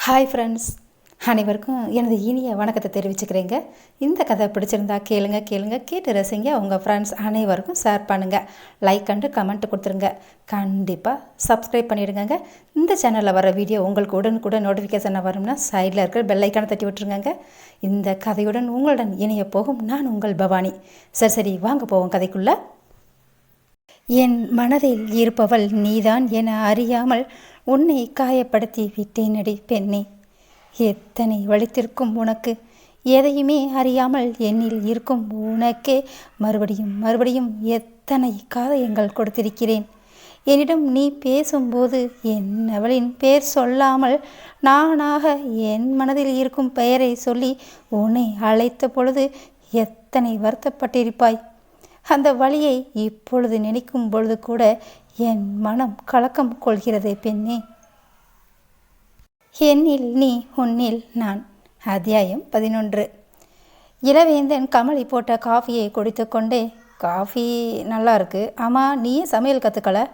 Hi friends, அனைவருக்கும் எனது இனிய வணக்கத்தை தெரிவிச்சுக்கிறேங்க. இந்த கதை பிடிச்சிருந்தா கேளுங்க கேட்டு ரசிங்க. உங்கள் ஃப்ரெண்ட்ஸ் அனைவருக்கும் ஷேர் பண்ணுங்கள். லைக் அண்டு கமெண்ட் கொடுத்துருங்க. கண்டிப்பாக சப்ஸ்கிரைப் பண்ணிவிடுங்க. இந்த சேனலில் வர வீடியோ உங்களுக்கு உடனுக்குடன் நோட்டிஃபிகேஷனாக வரும்னா சைடில் இருக்கிற பெல் ஐக்கானை தட்டி விட்டுருங்க. இந்த கதையுடன் உங்களுடன் இணைய போகும் நான் உங்கள் பவானி. சரி வாங்க போவோம் கதைக்குள்ளே. என் மனதில் இருப்பவள் நீதான் என அறியாமல் உன்னை காயப்படுத்தி விட்டேனடி பெண்ணே. எத்தனை வலித்திருக்கும் உனக்கு. எதையுமே அறியாமல் என்னில் இருக்கும் உனக்கே மறுபடியும் எத்தனை காயங்கள் கொடுத்திருக்கிறேன். என்னிடம் நீ பேசும்போது என்னவளின் பெயர் சொல்லாமல் நானாக என் மனதில் இருக்கும் பெயரை சொல்லி உன்னை அழைத்த பொழுது எத்தனை வருத்தப்பட்டிருப்பாய். அந்த வழியை இப்பொழுது நினைக்கும் பொழுது கூட என் மனம் கலக்கம் கொள்கிறதே பெண்ணே. என்னில் நீ உன்னில் நான். அத்தியாயம் 11. இளவேந்தன் கமலி போட்ட காஃபியை குடித்து கொண்டே, காஃபி நல்லா இருக்கு, ஆமாம் நீயே சமையல் கற்றுக்கல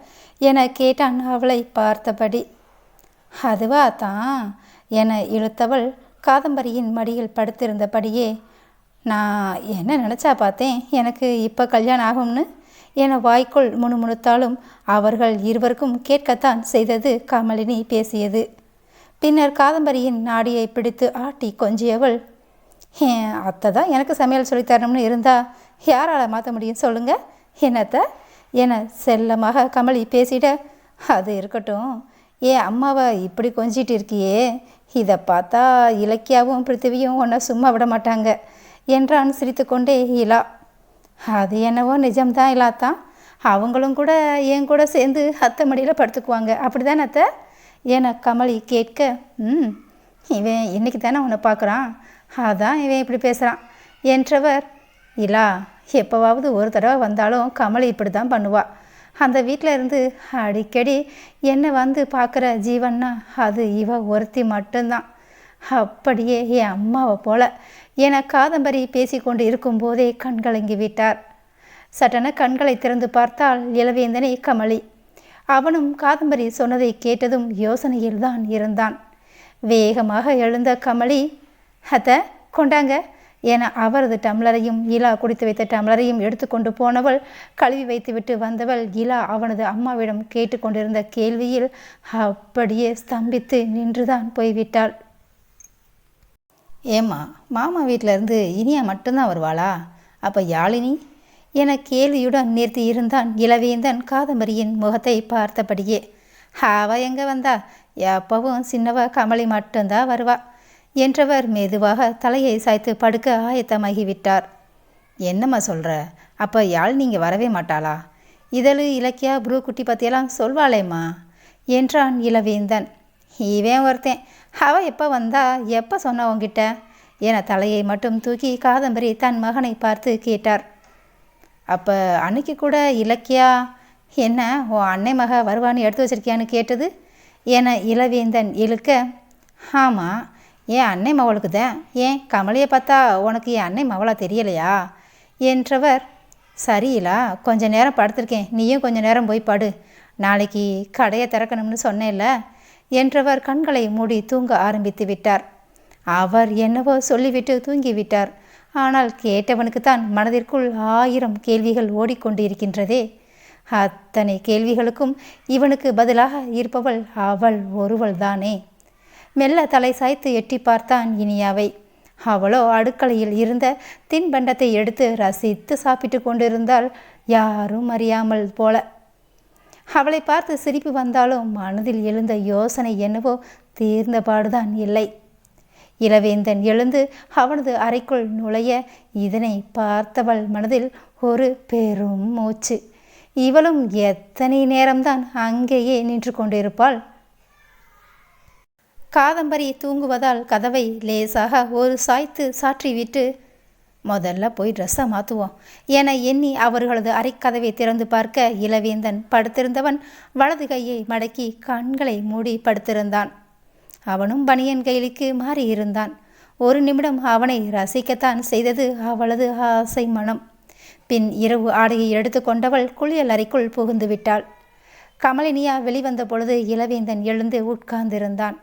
என கேட்டான் அவளை பார்த்தபடி. அதுவா தான் என இழுத்தவள் காதம்பரியின் மடியில் படுத்திருந்தபடியே, நான் என்ன நினச்சா பார்த்தேன் எனக்கு இப்போ கல்யாணம் ஆகும்னு என வாய்க்குள் முணுமுணுத்தாலும் அவர்கள் இருவருக்கும் கேட்கத்தான் செய்தது கமலினி பேசியது. பின்னர் காதம்பரியின் நாடியை பிடித்து ஆட்டி கொஞ்சியவள், அத்தை தான் எனக்கு சமையல் சொல்லித்தரணும்னு இருந்தால் யாரால் மாற்ற முடியும் சொல்லுங்க என்னத்த என செல்லமாக கமலி பேசிட, அது இருக்கட்டும், ஏன் அம்மாவை இப்படி கொஞ்சிட்டு இருக்கியே, இதை பார்த்தா இலக்கியாவும் பிருத்திவியும் உன்னை சும்மா விட மாட்டாங்க என்றான் சிரித்து கொண்டே இலா. அது என்னவோ நிஜம்தான் இலாத்தான், அவங்களும் கூட என் கூட சேர்ந்து அத்தை மடியில் படுத்துக்குவாங்க, அப்படி தானே அத்தை என கமலி கேட்க, இவன் இன்னைக்கு தானே உன்னை பார்க்குறான், அதான் இவன் இப்படி பேசுகிறான் என்றவர், இலா எப்போவாவது ஒரு தடவை வந்தாலும் கமலி இப்படி தான் பண்ணுவா. அந்த வீட்டில் இருந்து அடிக்கடி என்னை வந்து பார்க்குற ஜீவன்னா அது இவ ஒருத்தி மட்டும்தான், அப்படியே என் அம்மாவை போல என காதம்பரி பேசிக்கொண்டு இருக்கும்போதே கண்கலங்கி விட்டார். சட்டென கண்களை திறந்து பார்த்தால் இளவேந்தனை கமலி. அவனும் காதம்பரி சொன்னதை கேட்டதும் யோசனையில்தான் இருந்தான். வேகமாக எழுந்த கமலி, அத்தை கொண்டாங்க என அவரது டம்ளரையும் இலா குடித்து வைத்த டம்ளரையும் எடுத்துக்கொண்டு போனவள் கழுவி வைத்துவிட்டு வந்தவள் இலா அவனது அம்மாவிடம் கேட்டுக்கொண்டிருந்த கேள்வியில் அப்படியே ஸ்தம்பித்து நின்றுதான் போய்விட்டாள். ஏம்மா, மாமா வீட்டிலேருந்து இனியா மட்டும்தான் வருவாளா, அப்போ யாழினி என கேள்வியுடன் நிறுத்தி இருந்தான் இளவேந்தன் காதம்பரியின் முகத்தை பார்த்தபடியே. அவ எங்கே வந்தா, எப்பவும் சின்னவ கமலி மட்டும்தான் வருவா என்றவர் மெதுவாக தலையை சாய்த்து படுக்க ஆயத்தமாகிவிட்டார். என்னம்மா சொல்கிற, அப்போ யாழ் நீங்கள் வரவே மாட்டாளா, இதழு இலக்கியா ப்ரூ குட்டி பற்றியெல்லாம் சொல்வாளேம்மா என்றான் இளவேந்தன். இவன் ஒருத்தன், அவள் எப்போ வந்தா, எப்போ சொன்ன உங்ககிட்ட என தலையை மட்டும் தூக்கி காதம்பரி தன் மகனை பார்த்து கேட்டார். அப்போ அன்னைக்கு கூட இலக்கியா என்ன உன் அன்னை மக வருவான்னு எடுத்து வச்சிருக்கியான்னு கேட்டது என இளவேந்தன் இழுக்க, ஆமாம் ஏன் அன்னை மவளுக்கு தான், ஏன் கமலியை பார்த்தா உனக்கு என் அன்னை மவளா தெரியலையா என்றவர், சரியில்லா கொஞ்ச நேரம் படுத்திருக்கேன், நீயும் கொஞ்ச நேரம் போய் படு, நாளைக்கு கடையை திறக்கணும்னு சொன்னேன்ல என்றவர் கண்களை மூடி தூங்க ஆரம்பித்து விட்டார். அவர் என்னவோ சொல்லிவிட்டு தூங்கிவிட்டார். ஆனால் கேட்டவனுக்குத்தான் மனதிற்குள் 1000 கேள்விகள் ஓடிக்கொண்டு இருக்கின்றதே. அத்தனை கேள்விகளுக்கும் இவனுக்கு பதிலாக இருப்பவள் அவள் ஒருவள் தானே. மெல்ல தலை சாய்த்து எட்டி பார்த்தான் இனியாவை. அவளோ அடுக்கலையில் இருந்த தின்பண்டத்தை எடுத்து ரசித்து சாப்பிட்டு கொண்டிருந்தாள், யாரும் அறியாமல் போல. அவளை பார்த்து சிரிப்பு வந்தாலும் மனதில் எழுந்த யோசனை என்னவோ தீர்ந்தபாடுதான் இல்லை. இளவேந்தன் எழுந்து அவனது அறைக்குள் நுழைய இதனை பார்த்தவள் மனதில் ஒரு பெரும் மூச்சு. இவளும் எத்தனை நேரம்தான் அங்கேயே நின்று கொண்டிருப்பாள். காதம்பரி தூங்குவதால் கதவை லேசாக ஒரு சாய்த்து சாற்றிவிட்டு, முதல்ல போய் ட்ரெஸ்ஸை மாற்றுவோம் என எண்ணி அவர்களது அறைக்கதவை திறந்து பார்க்க இளவேந்தன் படுத்திருந்தவன் வலது கையை மடக்கி கண்களை மூடி படுத்திருந்தான். அவனும் பனியன் கைலிக்கு மாறியிருந்தான். ஒரு நிமிடம் அவனை ரசிக்கத்தான் செய்தது அவளது ஆசை மனம். பின் இரவு ஆடையை எடுத்து கொண்டவள் குளியல் அறைக்குள் புகுந்து விட்டாள். கமலினியா வெளிவந்த பொழுது இளவேந்தன் எழுந்து உட்கார்ந்திருந்தான்.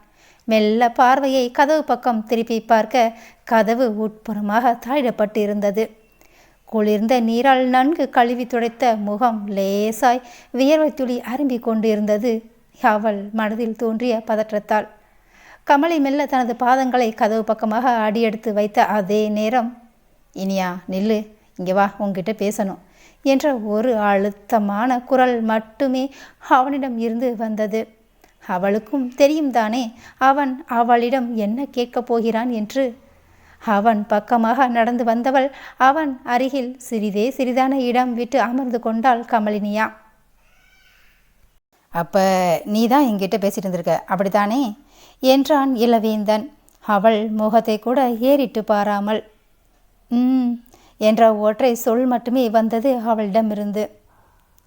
மெல்ல பார்வையை கதவு பக்கம் திருப்பி பார்க்க கதவு உட்புறமாக தாழிடப்பட்டு இருந்தது. குளிர்ந்த நீரால் நன்கு கழுவி துடைத்த முகம் லேசாய் வியர்வை துளி அரும்பி கொண்டு இருந்தது அவள் மனதில் தோன்றிய பதற்றத்தால். கமலி மெல்ல தனது பாதங்களை கதவு பக்கமாக அடியெடுத்து வைத்த அதே நேரம், இனியா நில்லு, இங்கே வா, உங்ககிட்ட பேசணும் என்ற ஒரு அழுத்தமான குரல் மட்டுமே அவனிடம் இருந்து வந்தது. அவளுக்கும் தெரியும் தானே அவன் அவளிடம் என்ன கேட்கப் போகிறான் என்று. அவன் பக்கமாக நடந்து வந்தவள் அவன் அருகில் சிறிதான இடம் விட்டு அமர்ந்து கொண்டாள் கமலினியா. அப்போ நீ தான் என்கிட்ட பேசிட்டு இருந்திருக்க, அப்படித்தானே என்றான் இளவேந்தன் அவள் முகத்தை கூட ஏறிட்டு பாராமல். என்ற ஒற்றை சொல் மட்டுமே வந்தது அவளிடமிருந்து.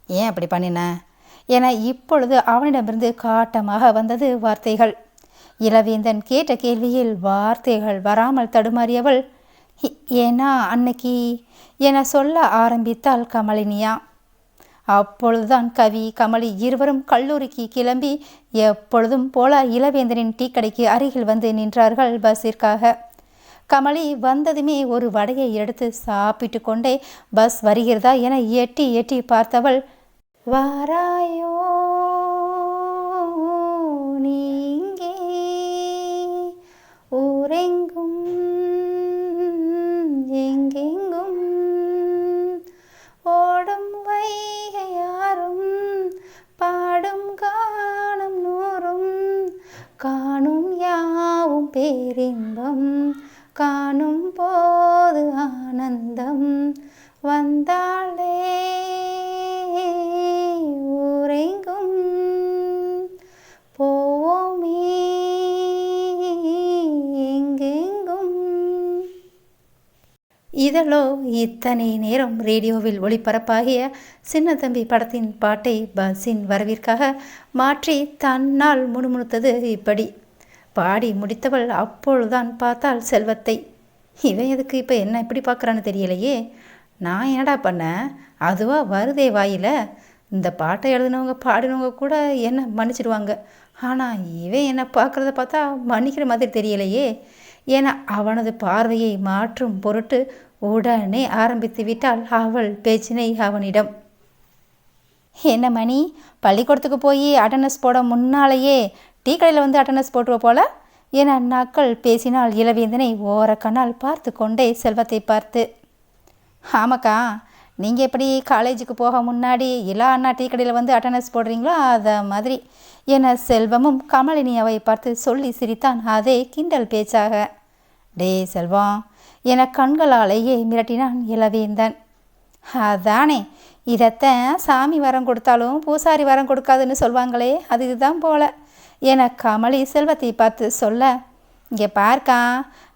ஏன் அப்படி பண்ணின என இப்பொழுது அவனிடமிருந்து காட்டமாக வந்தது வார்த்தைகள். இளவேந்தன் கேட்ட கேள்வியில் வார்த்தைகள் வராமல் தடுமாறியவள், ஏன்னா அன்னைக்கு என சொல்ல ஆரம்பித்தாள் கமலினியா. அப்பொழுதுதான் கவி கமலி இருவரும் கல்லூரிக்கு கிளம்பி எப்பொழுதும் போல இளவேந்தனின் டீக்கடைக்கு அருகில் வந்து நின்றார்கள் பஸ்ஸிற்காக. கமலி வந்ததுமே ஒரு வடையை எடுத்து சாப்பிட்டு கொண்டே பஸ் வருகிறதா என எட்டி எட்டி பார்த்தவள், வாராயோ நீங்கே ஊரெங்கும் எங்கெங்கும் ஓடும் வைகையாரும் பாடும் காணும் நூறும் காணும் யாவும் பேரின்பம் காணும் போது ஆனந்தம் வந்தாளே ஊரெங்கும் போவோமே எங்கெங்கும். இதழோ இத்தனை நேரம் ரேடியோவில் ஒளிபரப்பாகிய சின்னத்தம்பி படத்தின் பாட்டை பஸ்ஸின் வரவிற்காக மாற்றி தன்னால் முணுமுணுத்தது இப்படி. பாடி முடித்தவள் அப்பொழுதுதான் பார்த்தாள் செல்வத்தை. இவன் எதுக்கு இப்போ என்ன இப்படி பார்க்குறான்னு தெரியலையே, நான் என்னடா பண்ணேன், அதுவாக வருதே வாயில். இந்த பாட்டை எழுதினவங்க பாடினவங்க கூட என்ன மன்னிச்சிடுவாங்க, ஆனால் இவன் என்னை பார்க்குறத பார்த்தா மன்னிக்கிற மாதிரி தெரியலையே என அவனது பார்வையை மாற்றும் பொருட்டு உடனே ஆரம்பித்து விட்டாள் அவள் பேச்சினை அவனிடம். என்ன மணி, பள்ளிக்கூடத்துக்கு போய் அட்டண்டன்ஸ் போட முன்னாலேயே டீ கடையில் வந்து அட்டண்டன்ஸ் போட்டுவ போல என நக்கள் பேசினாள் இளவேந்தனை ஓரக்கண்ணால் பார்த்து கொண்டே செல்வத்தை பார்த்து. ஆமாக்கா, நீங்கள் எப்படி காலேஜுக்கு போக முன்னாடி எல்லா அண்ணா டீ கடையில் வந்து அட்டண்டன்ஸ் போடுறீங்களோ அதை மாதிரி என செல்வமும் கமலினியாவை பார்த்து சொல்லி சிரித்தான் அதே கிண்டல் பேச்சாக. டே செல்வம் என கண்களாலேயே மிரட்டினான் இளவேந்தன். அதானே, இதைத்தான் சாமி வரம் கொடுத்தாலும் பூசாரி வரம் கொடுக்காதுன்னு சொல்வாங்களே, அது இதுதான் போல என கமலி செல்வத்தை பார்த்து சொல்ல, இங்கே பார்க்கா,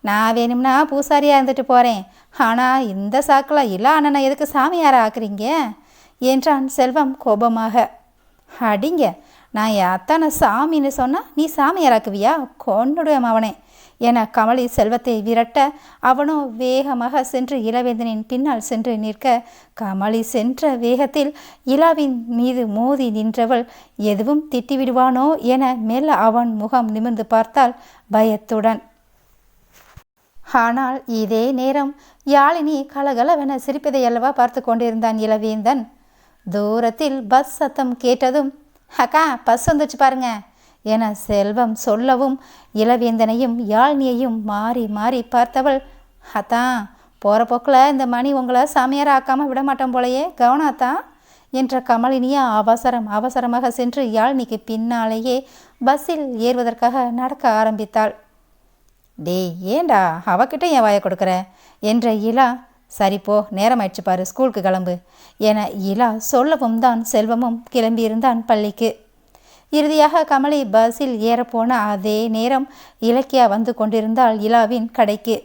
நான் வேணும்னா பூசாரியாக இருந்துட்டு போகிறேன், ஆனால் இந்த சாக்கில் இல்லை அண்ணனை எதுக்கு சாமியாரை ஆக்குறீங்க என்றான் செல்வம் கோபமாக. அடிங்க, நான் அத்தனை சாமின்னு சொன்னால் நீ சாமியாராக்குவியா, கொன்னுடுவேன் அவனே என கமலி செல்வத்தை விரட்ட அவனோ வேகமாக சென்று இளவேந்தனின் பின்னால் சென்று நிற்க, கமலி சென்ற வேகத்தில் இலாவின் மீது மோதி நின்றவள் எதுவும் திட்டிவிடுவானோ என மெல்ல அவன் முகம் நிமிர்ந்து பார்த்தாள் பயத்துடன். ஆனால் இதே நேரம் யாழினி கலகலவென சிரிப்பதை அல்லவா பார்த்து கொண்டிருந்தான் இளவேந்தன். தூரத்தில் பஸ் சத்தம் கேட்டதும், அக்கா பஸ் வந்துச்சு பாருங்க என செல்வம் சொல்லவும் இளவேந்தனையும் யாழ்னியையும் மாறி மாறி பார்த்தவள், அத்தான் போகிற போக்கில் இந்த மணி உங்களை சாமியார் ஆக்காமல் விடமாட்டோம் போலையே, கவனம் அத்தான் என்ற கமலினியா அவசரமாக சென்று யாழ்னிக்கு பின்னாலேயே பஸ்ஸில் ஏறுவதற்காக நடக்க ஆரம்பித்தாள். டேய் ஏண்டா அவகிட்ட என் வாயை கொடுக்குற என்ற இலா, சரிப்போ நேரமாயிடுச்சு பாரு, ஸ்கூலுக்கு கிளம்பு என இலா சொல்லவும் தான் செல்வமும் கிளம்பியிருந்தான் பள்ளிக்கு. இறுதியாக கமலி பஸ்ஸில் ஏறப்போன அதே நேரம் இலக்கியா வந்து கொண்டிருந்தாள் இலாவின் கடைக்கு.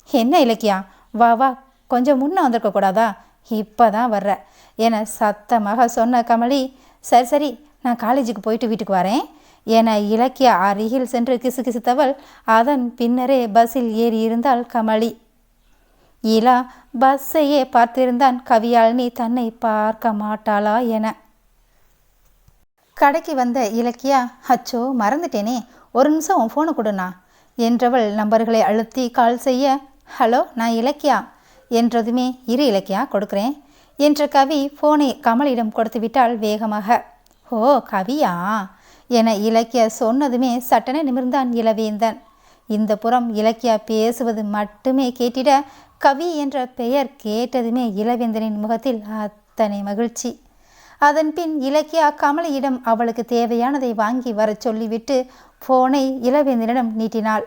என்ன இலக்கியா, வா வா, கொஞ்சம் முன்னே வந்திருக்கக்கூடாதா, இப்போ தான் வர்ற என சத்தமாக சொன்ன கமலி, சரி சரி நான் காலேஜுக்கு போயிட்டு வீட்டுக்கு வரேன் என இலக்கியா அருகில் சென்று கிசுகிசுத்தவள் அதன் பின்னரே பஸ்ஸில் ஏறி இருந்தாள் கமலி. இலா பஸ்ஸையே பார்த்திருந்தான் கவியாழினி தன்னை பார்க்க மாட்டாளா என. கடைக்கு வந்த இலக்கியா, அச்சோ மறந்துட்டேனே, ஒரு நிமிஷம் உன் ஃபோனை கொடுண்ணா என்றவள் நம்பர்களை அழுத்தி கால் செய்ய, ஹலோ நான் இலக்கியா என்றதுமே, இரு இலக்கியா கொடுக்குறேன் என்ற கவி ஃபோனை கமலிடம் கொடுத்து விட்டாள் வேகமாக. ஓ கவியா என இலக்கியா சொன்னதுமே சட்டென நிமிர்ந்தான் இளவேந்தன். இந்த புறம் இலக்கியா பேசுவது மட்டுமே கேட்டிட, கவி என்ற பெயர் கேட்டதுமே இளவேந்தனின் முகத்தில் அத்தனை மகிழ்ச்சி. அதன் பின் இலக்கியா கமலியிடம் அவளுக்கு தேவையானதை வாங்கி வர சொல்லிவிட்டு ஃபோனை இளவேந்தனிடம் நீட்டினாள்.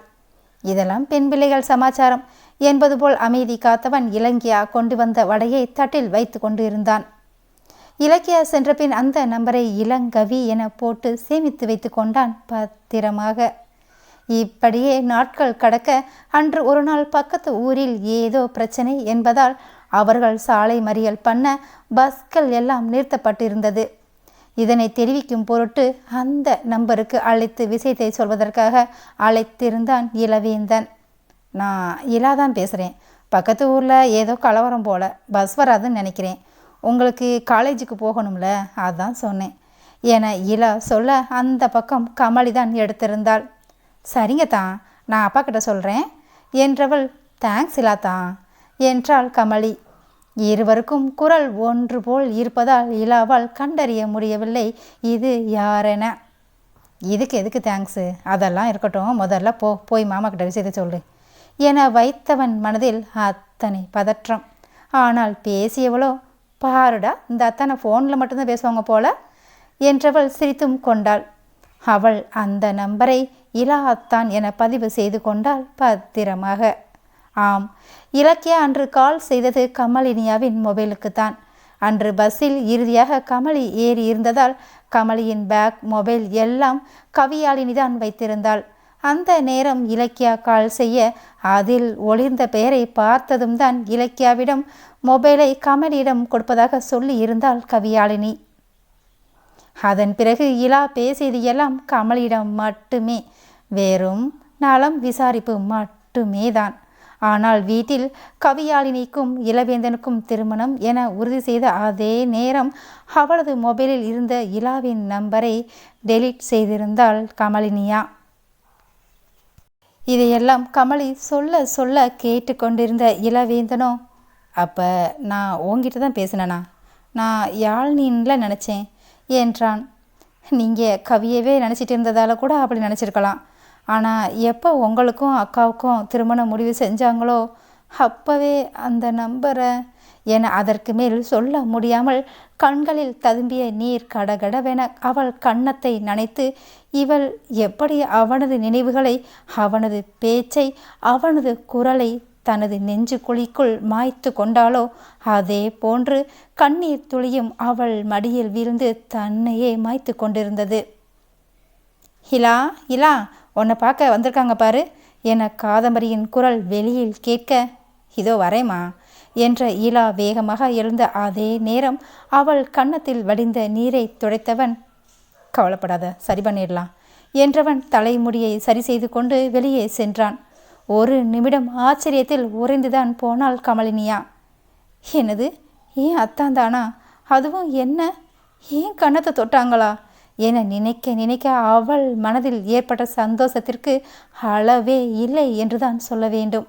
இதெல்லாம் பெண் பிள்ளைகள் சமாச்சாரம் என்பது போல் அமைதி காத்தவன் இலக்கியா கொண்டு வந்த வடையை தட்டில் வைத்து கொண்டு இருந்தான். இலக்கியா சென்ற பின் அந்த நம்பரை இளங்கவி என போட்டு சேமித்து வைத்து கொண்டான் பத்திரமாக. இப்படியே நாட்கள் கடக்க, அன்று ஒரு நாள் பக்கத்து ஊரில் ஏதோ பிரச்சனை என்பதால் அவர்கள் சாலை மறியல் பண்ண பஸ்கள் எல்லாம் நிறுத்தப்பட்டிருந்தது. இதனை தெரிவிக்கும் பொருட்டு அந்த நம்பருக்கு அழைத்து விஷயத்தை சொல்வதற்காக அழைத்திருந்தான் இளவேந்தன். நான் இலாதான் பேசுகிறேன். பக்கத்து ஊரில் ஏதோ கலவரம் போல, பஸ் வராதுன்னு நினைக்கிறேன். உங்களுக்கு காலேஜுக்கு போகணும்ல, அதான் சொன்னேன் என இலா சொல்ல, அந்த பக்கம் கமலி தான் எடுத்திருந்தாள். சரிங்க தான், நான் அப்பா கிட்ட சொல்கிறேன் என்றவள், தேங்க்ஸ் இலா தான் என்றாள் கமலி. இருவருக்கும் குரல் ஒன்று போல் இருப்பதால் இலாவால் கண்டறிய முடியவில்லை இது யாரென. இதுக்கு எதுக்கு தேங்க்ஸு, அதெல்லாம் இருக்கட்டும், முதல்ல போய் மாமா கிட்ட விஷயத்தை சொல்லு என வைத்தவன் மனதில் அத்தனை பதற்றம். ஆனால் பேசியவளோ, பாருடா இந்த அத்தனை ஃபோனில் மட்டும்தான் பேசுவாங்க போல என்றவள் சிரித்தும் கொண்டாள். அவள் அந்த நம்பரை இலா அத்தான் என பதிவு செய்து கொண்டாள் பத்திரமாக. ஆம், இலக்கியா அன்று கால் செய்தது கமலினியாவின் மொபைலுக்குத்தான். அன்று பஸ்ஸில் இறுதியாக கமலி ஏறி இருந்ததால் கமலியின் பேக், மொபைல் எல்லாம் கவியாளினிதான் வைத்திருந்தாள். அந்த நேரம் இலக்கியா கால் செய்ய அதில் ஒளிர்ந்த பெயரை பார்த்ததும் தான் இலக்கியாவிடம் மொபைலை கமலியிடம் கொடுப்பதாக சொல்லி இருந்தாள் கவியாளினி. அதன் பிறகு இலா பேசியது எல்லாம் கமலியிடம் மட்டுமே, வெறும் நலம் விசாரிப்பு மட்டுமே தான். ஆனால் வீட்டில் கவியாளினிக்கும் இளவேந்தனுக்கும் திருமணம் என உறுதி செய்த அதே நேரம் அவளது மொபைலில் இருந்த இலாவின் நம்பரை டெலீட் செய்திருந்தாள் கமலினியா. இதையெல்லாம் கமலி சொல்ல சொல்ல கேட்டு கொண்டிருந்த இளவேந்தனோ, அப்போ நான் உங்ககிட்ட தான் பேசினேனா, நான் யாழ்னின்ல நினச்சேன் என்றான். நீங்கள் கவியவே நினச்சிட்டு இருந்ததால் கூட அப்படி நினச்சிருக்கலாம். ஆனால் எப்போ உங்களுக்கும் அக்காவுக்கும் திருமணம் முடிவு செஞ்சாங்களோ அப்போவே அந்த நம்பரை என அதற்கு மேல் சொல்ல முடியாமல் கண்களில் ததும்பிய நீர் கடகடவென அவள் கன்னத்தை நனைத்து, இவள் எப்படி அவனது நினைவுகளை, அவனது பேச்சை, அவனது குரலை தனது நெஞ்சு குழிக்குள் மாய்த்து கொண்டாளோ அதே போன்று கண்ணீர் துளியும் அவள் மடியில் வீழ்ந்து தன்னையே மாய்த்து கொண்டிருந்தது. இலா இலா, உன்னை பார்க்க வந்திருக்காங்க பாரு என காதம்பரியின் குரல் வெளியில் கேட்க, இதோ வரேம்மா என்ற இலா வேகமாக எழுந்த அதே நேரம் அவள் கன்னத்தில் வடிந்த நீரை துடைத்தவன், கவலைப்படாத, சரி பண்ணிடலாம் என்றவன் தலைமுடியை சரி செய்து கொண்டு வெளியே சென்றான். ஒரு நிமிடம் ஆச்சரியத்தில் உறைந்துதான் போனாள் கமலினியா. என்னது, ஏன் அத்தாந்தானா, அதுவும் என்ன, ஏன் கன்னத்தை தொட்டாங்களா என நினைக்க நினைக்க அவள் மனதில் ஏற்பட்ட சந்தோஷத்திற்கு அளவே இல்லை என்றுதான் சொல்ல வேண்டும்.